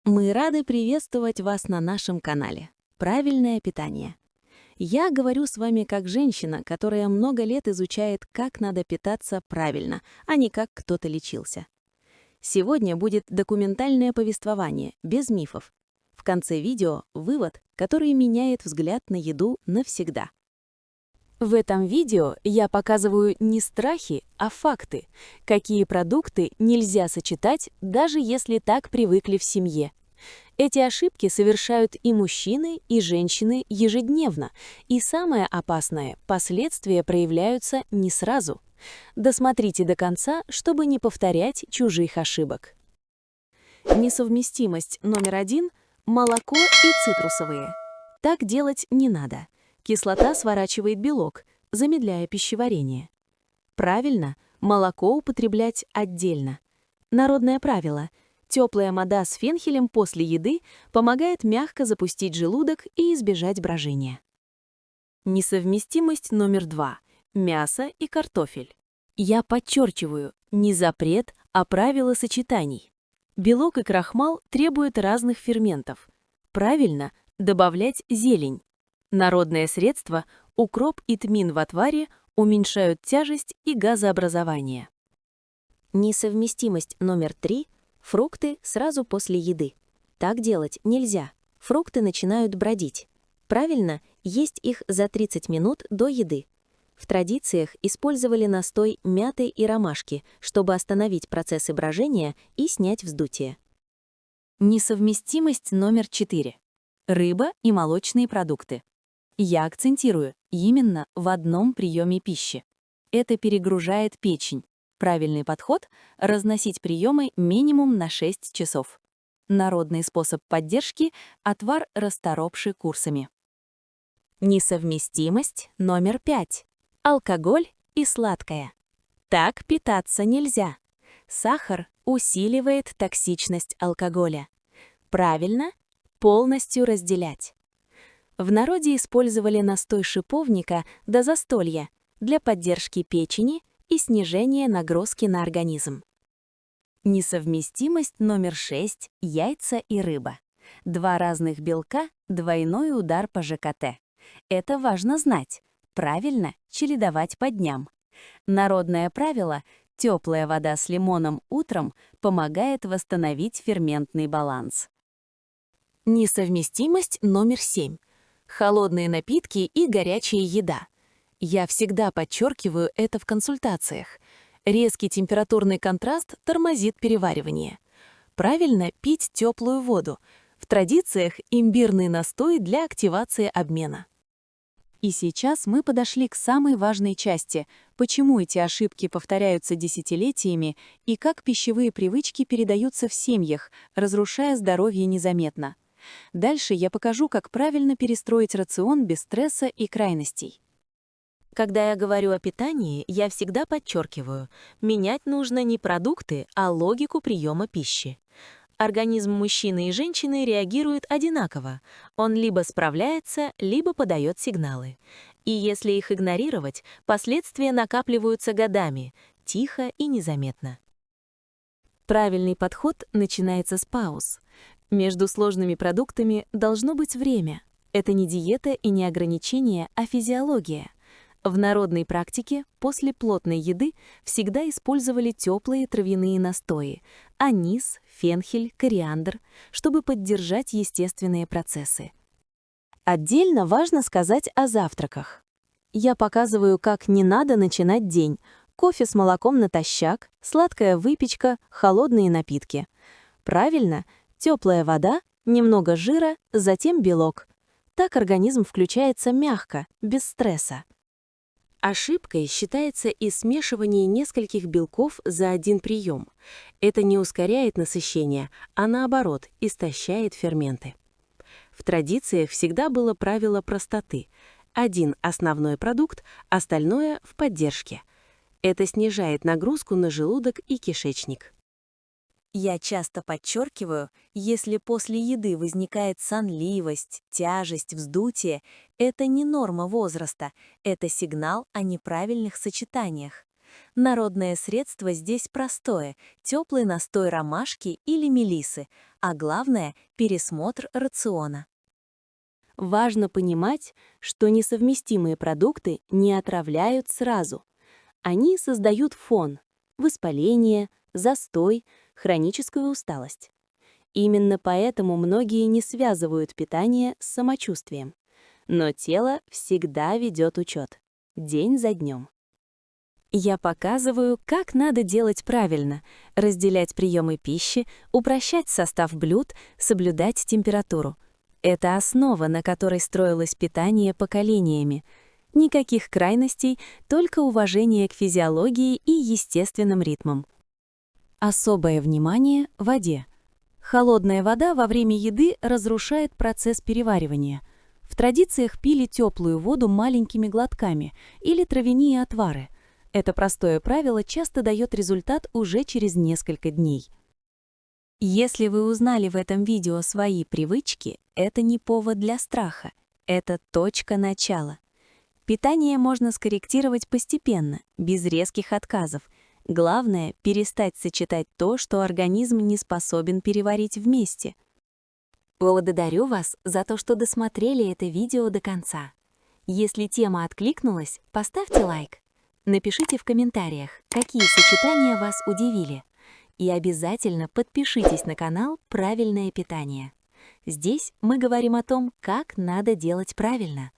Мы рады приветствовать вас на нашем канале «Правильное питание». Я говорю с вами как женщина, которая много лет изучает, как надо питаться правильно, а не как кто-то лечился. Сегодня будет документальное повествование, без мифов. В конце видео вывод, который меняет взгляд на еду навсегда. В этом видео я показываю не страхи, а факты, какие продукты нельзя сочетать, даже если так привыкли в семье. Эти ошибки совершают и мужчины, и женщины ежедневно, и самое опасное – последствия проявляются не сразу. Досмотрите до конца, чтобы не повторять чужих ошибок. Несовместимость номер 1 – молоко и цитрусовые. Так делать не надо. Кислота сворачивает белок, замедляя пищеварение. Правильно, молоко употреблять отдельно. Народное правило – теплая вода с фенхелем после еды помогает мягко запустить желудок и избежать брожения. Несовместимость номер 2 – мясо и картофель. Я подчеркиваю, не запрет, а правило сочетаний. Белок и крахмал требуют разных ферментов. Правильно добавлять зелень. Народное средство – укроп и тмин в отваре уменьшают тяжесть и газообразование. Несовместимость номер 3 – фрукты сразу после еды. Так делать нельзя. Фрукты начинают бродить. Правильно есть их за 30 минут до еды. В традициях использовали настой мяты и ромашки, чтобы остановить процессы брожения и снять вздутие. Несовместимость номер 4 – рыба и молочные продукты. Я акцентирую именно в одном приеме пищи. Это перегружает печень. Правильный подход – разносить приемы минимум на 6 часов. Народный способ поддержки – отвар расторопши курсами. Несовместимость номер 5 – алкоголь и сладкое. Так питаться нельзя. Сахар усиливает токсичность алкоголя. Правильно – полностью разделять. В народе использовали настой шиповника до застолья для поддержки печени и снижения нагрузки на организм. Несовместимость номер 6 – яйца и рыба. Два разных белка – двойной удар по ЖКТ. Это важно знать. Правильно чередовать по дням. Народное правило – теплая вода с лимоном утром помогает восстановить ферментный баланс. Несовместимость номер 7. Холодные напитки и горячая еда. Я всегда подчеркиваю это в консультациях. Резкий температурный контраст тормозит переваривание. Правильно пить теплую воду. В традициях имбирный настой для активации обмена. И сейчас мы подошли к самой важной части, почему эти ошибки повторяются десятилетиями и как пищевые привычки передаются в семьях, разрушая здоровье незаметно. Дальше я покажу, как правильно перестроить рацион без стресса и крайностей. Когда я говорю о питании, я всегда подчеркиваю, менять нужно не продукты, а логику приема пищи. Организм мужчины и женщины реагирует одинаково. Он либо справляется, либо подает сигналы. И если их игнорировать, последствия накапливаются годами, тихо и незаметно. Правильный подход начинается с пауз. Между сложными продуктами должно быть время. Это не диета и не ограничение, а физиология. В народной практике после плотной еды всегда использовали теплые травяные настои – анис, фенхель, кориандр, чтобы поддержать естественные процессы. Отдельно важно сказать о завтраках. Я показываю, как не надо начинать день. Кофе с молоком натощак, сладкая выпечка, холодные напитки. Правильно – теплая вода, немного жира, затем белок. Так организм включается мягко, без стресса. Ошибкой считается и смешивание нескольких белков за один прием. Это не ускоряет насыщение, а наоборот, истощает ферменты. В традициях всегда было правило простоты. Один основной продукт, остальное в поддержке. Это снижает нагрузку на желудок и кишечник. Я часто подчеркиваю, если после еды возникает сонливость, тяжесть, вздутие, это не норма возраста, это сигнал о неправильных сочетаниях. Народное средство здесь простое – теплый настой ромашки или мелисы, а главное – пересмотр рациона. Важно понимать, что несовместимые продукты не отравляют сразу. Они создают фон, воспаление, застой, хроническую усталость. Именно поэтому многие не связывают питание с самочувствием. Но тело всегда ведет учет, день за днем. Я показываю, как надо делать правильно, разделять приемы пищи, упрощать состав блюд, соблюдать температуру. Это основа, на которой строилось питание поколениями. Никаких крайностей, только уважение к физиологии и естественным ритмам. Особое внимание – воде. Холодная вода во время еды разрушает процесс переваривания. В традициях пили теплую воду маленькими глотками или травяные отвары. Это простое правило часто дает результат уже через несколько дней. Если вы узнали в этом видео свои привычки, это не повод для страха, это точка начала. Питание можно скорректировать постепенно, без резких отказов. Главное – перестать сочетать то, что организм не способен переварить вместе. Благодарю вас за то, что досмотрели это видео до конца. Если тема откликнулась, поставьте лайк. Напишите в комментариях, какие сочетания вас удивили. И обязательно подпишитесь на канал «Правильное питание». Здесь мы говорим о том, как надо делать правильно.